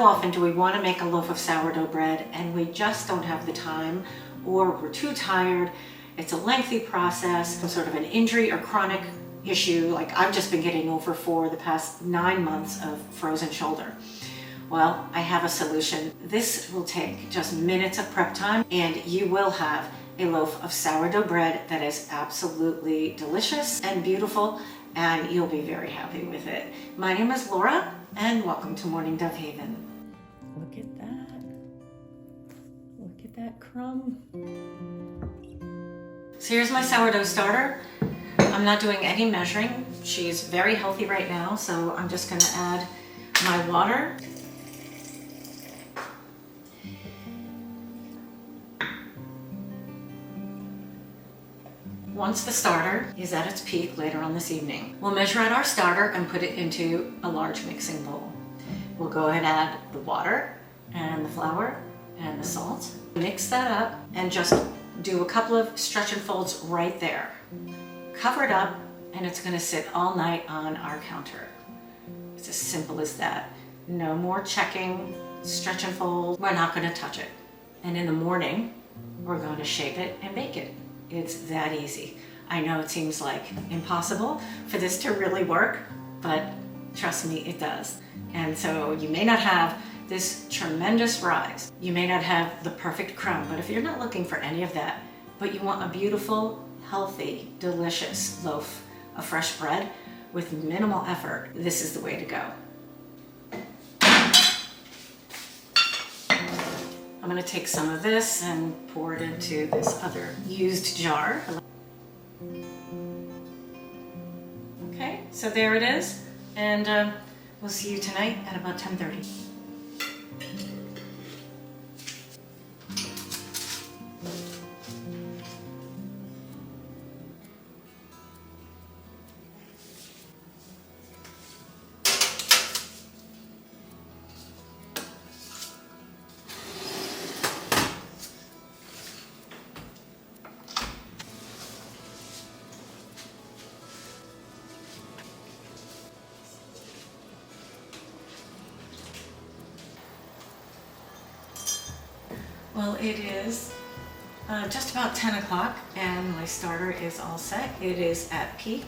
often do we want to make a loaf of sourdough bread and we just don't have the time, or we're too tired, it's a lengthy process, some sort of an injury or chronic issue like I've just been getting over for the past 9 months of frozen shoulder? Well, I have a solution. This will take just minutes of prep time and you will have a loaf of sourdough bread that is absolutely delicious and beautiful, and you'll be very happy with it. My name is Laura and welcome to Morning Dove Haven. Look at that. Look at that crumb. So here's my sourdough starter. I'm not doing any measuring. She's very healthy right now, so I'm just gonna add my water. Once the starter is at its peak later on this evening, we'll measure out our starter and put it into a large mixing bowl. We'll go ahead and add the water and the flour and the salt. Mix that up and just do a couple of stretch and folds right there. Cover it up and it's gonna sit all night on our counter. It's as simple as that. No more checking, stretch and fold. We're not gonna touch it. And in the morning, we're going to shape it and bake it. It's that easy. I know it seems like impossible for this to really work, but trust me, it does. And so you may not have this tremendous rise. You may not have the perfect crumb, but if you're not looking for any of that, but you want a beautiful, healthy, delicious loaf of fresh bread with minimal effort, this is the way to go. I'm going to take some of this and pour it into this other used jar. Okay, so there it is, and we'll see you tonight at about 10:30. Well, it is just about 10 o'clock and my starter is all set. It is at peak,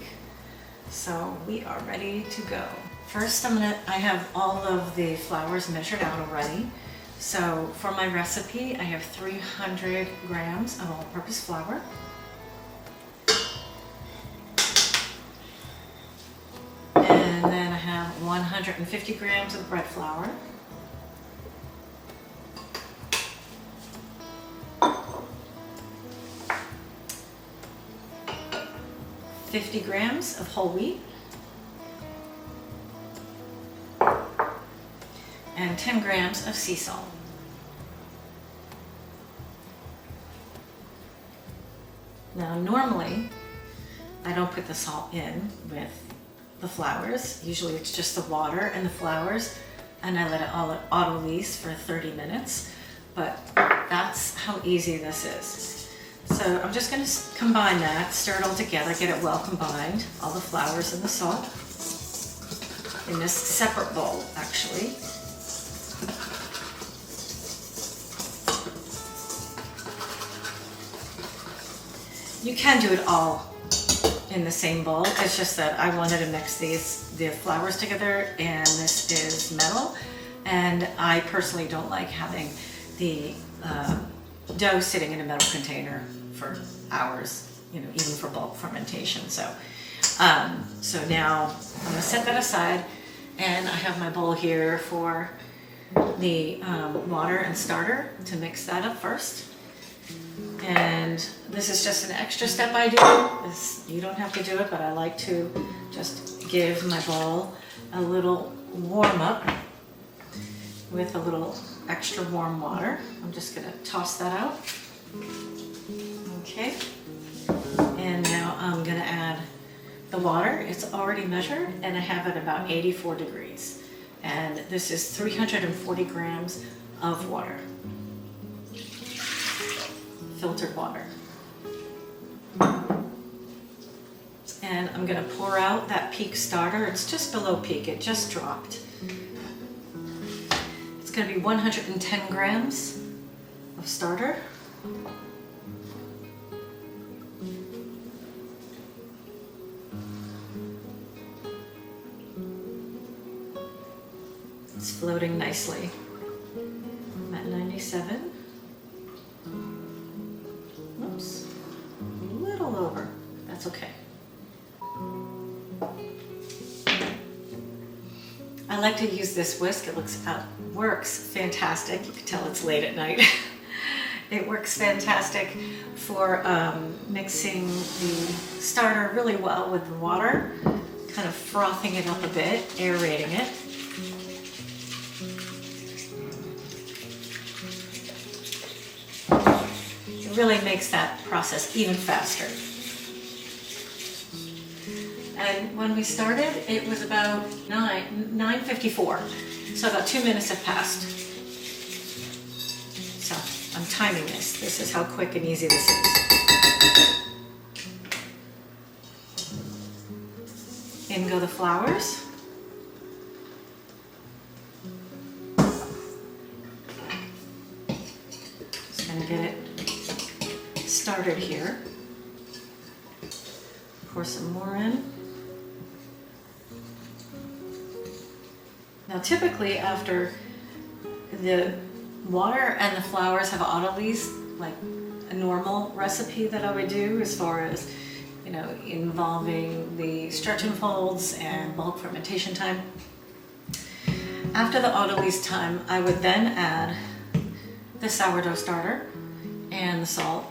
so we are ready to go. First, I have all of the flours measured out already. So for my recipe, I have 300 grams of all-purpose flour. And then I have 150 grams of bread flour. 50 grams of whole wheat, and 10 grams of sea salt. Now normally, I don't put the salt in with the flours. Usually it's just the water and the flours, and I let it all auto-lease for 30 minutes, but that's how easy this is. So I'm just going to combine that, stir it all together, get it well combined, all the flours and the salt, in this separate bowl, actually. You can do it all in the same bowl. It's just that I wanted to mix the flours together, and this is metal, and I personally don't like having the dough sitting in a metal container for hours, even for bulk fermentation. So now I'm going to set that aside, and I have my bowl here for the water and starter to mix that up first. And this is just an extra step I do. You don't have to do it, but I like to just give my bowl a little warm up with a little extra warm water. I'm just going to toss that out. Okay, and now I'm going to add the water. It's already measured and I have it about 84 degrees. And this is 340 grams of water, filtered water. And I'm going to pour out that peak starter. It's just below peak, it just dropped. It's going to be 110 grams of starter. It's floating nicely. I'm at 97. Oops, a little over. That's okay. I like to use this whisk. It works fantastic. You can tell it's late at night. It works fantastic for mixing the starter really well with the water, kind of frothing it up a bit, aerating it. It really makes that process even faster. And when we started, it was about 9:54. So about 2 minutes have passed. So I'm timing this. This is how quick and easy this is. In go the flours. Just gonna get it started here. Pour some more in. Now typically after the water and the flours have autolyse, like a normal recipe that I would do as far as, you know, involving the stretch and folds and bulk fermentation time. After the autolyse time, I would then add the sourdough starter and the salt,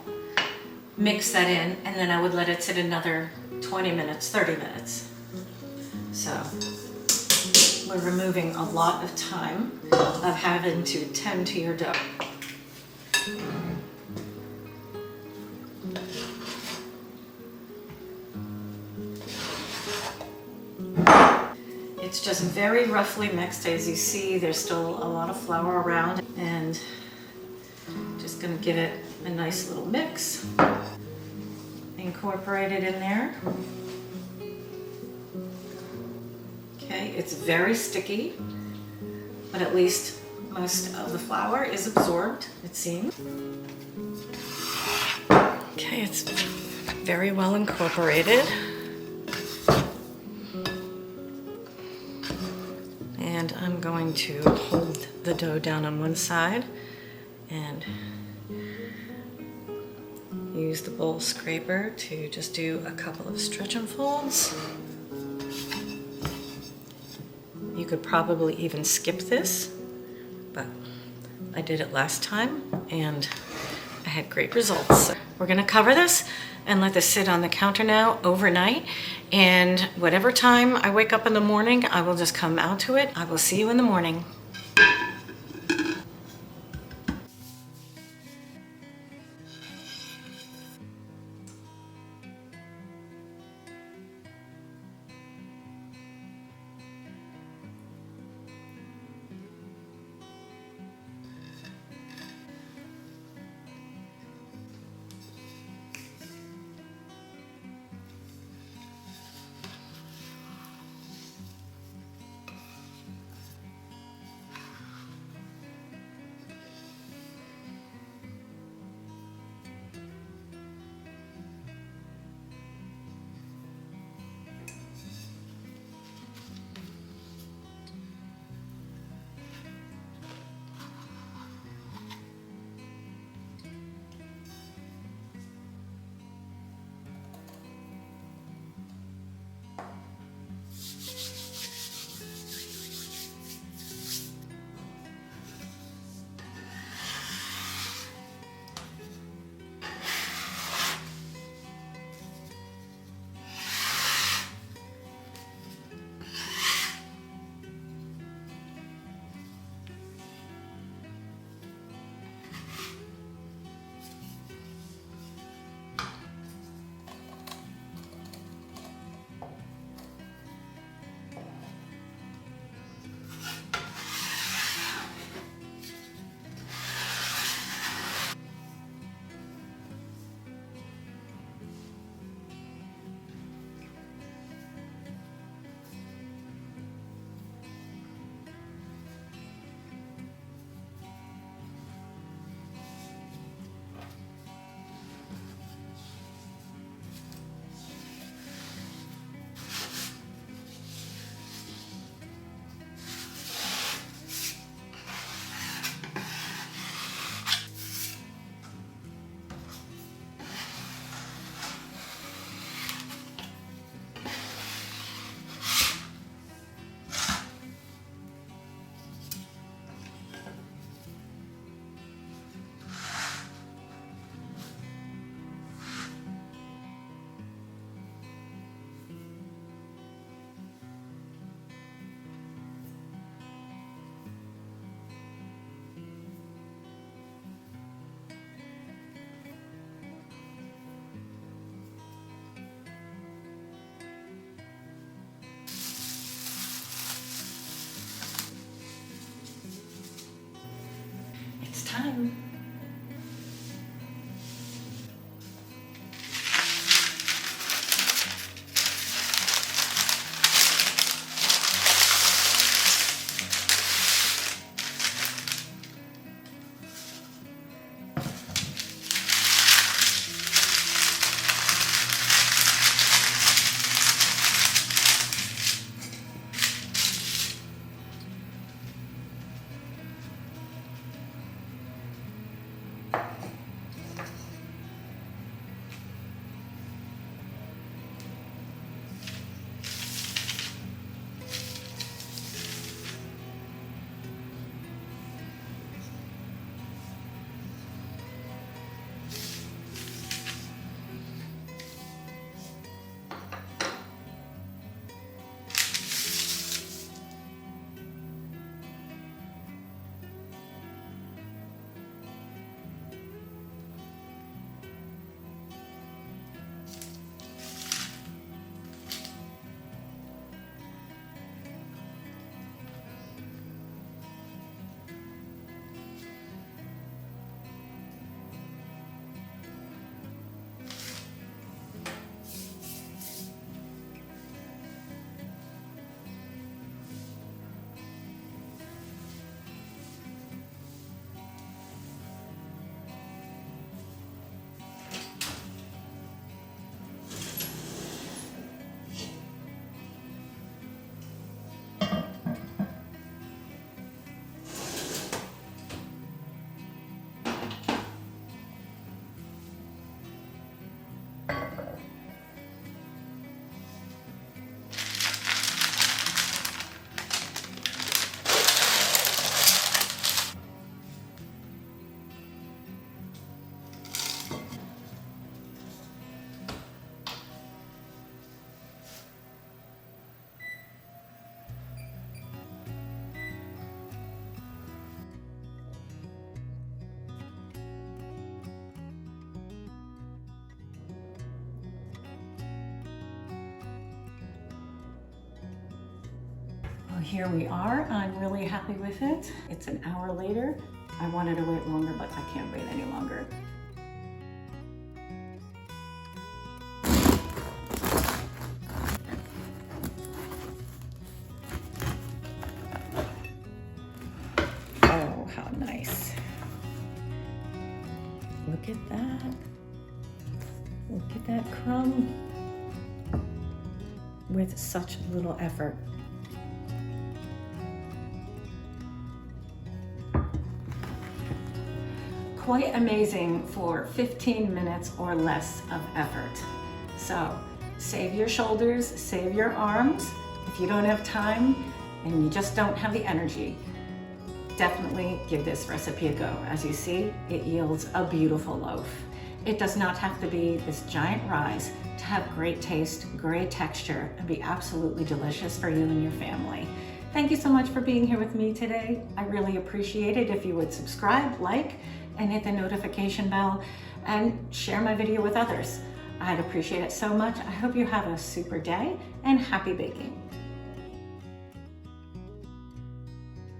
mix that in, and then I would let it sit another 20 minutes, 30 minutes. So we're removing a lot of time of having to tend to your dough. It's just very roughly mixed. As you see, there's still a lot of flour around, and just gonna give it a nice little mix. Incorporate it in there. Okay, it's very sticky, but at least most of the flour is absorbed, it seems. Okay, it's very well incorporated. And I'm going to hold the dough down on one side and use the bowl scraper to just do a couple of stretch and folds. You could probably even skip this, but I did it last time and I had great results. We're gonna cover this and let this sit on the counter now overnight, and whatever time I wake up in the morning, I will just come out to it. I will see you in the morning. here we are. I'm really happy with it. It's an hour later. I wanted to wait longer, but I can't wait any longer. Oh, how nice. Look at that. Look at that crumb. With such little effort. Quite amazing for 15 minutes or less of effort. So save your shoulders, save your arms. If you don't have time and you just don't have the energy, definitely give this recipe a go. As you see, it yields a beautiful loaf. It does not have to be this giant rise to have great taste, great texture, and be absolutely delicious for you and your family. Thank you so much for being here with me today. I really appreciate it if you would subscribe, like, and hit the notification bell, and share my video with others. I'd appreciate it so much. I hope you have a super day, and happy baking.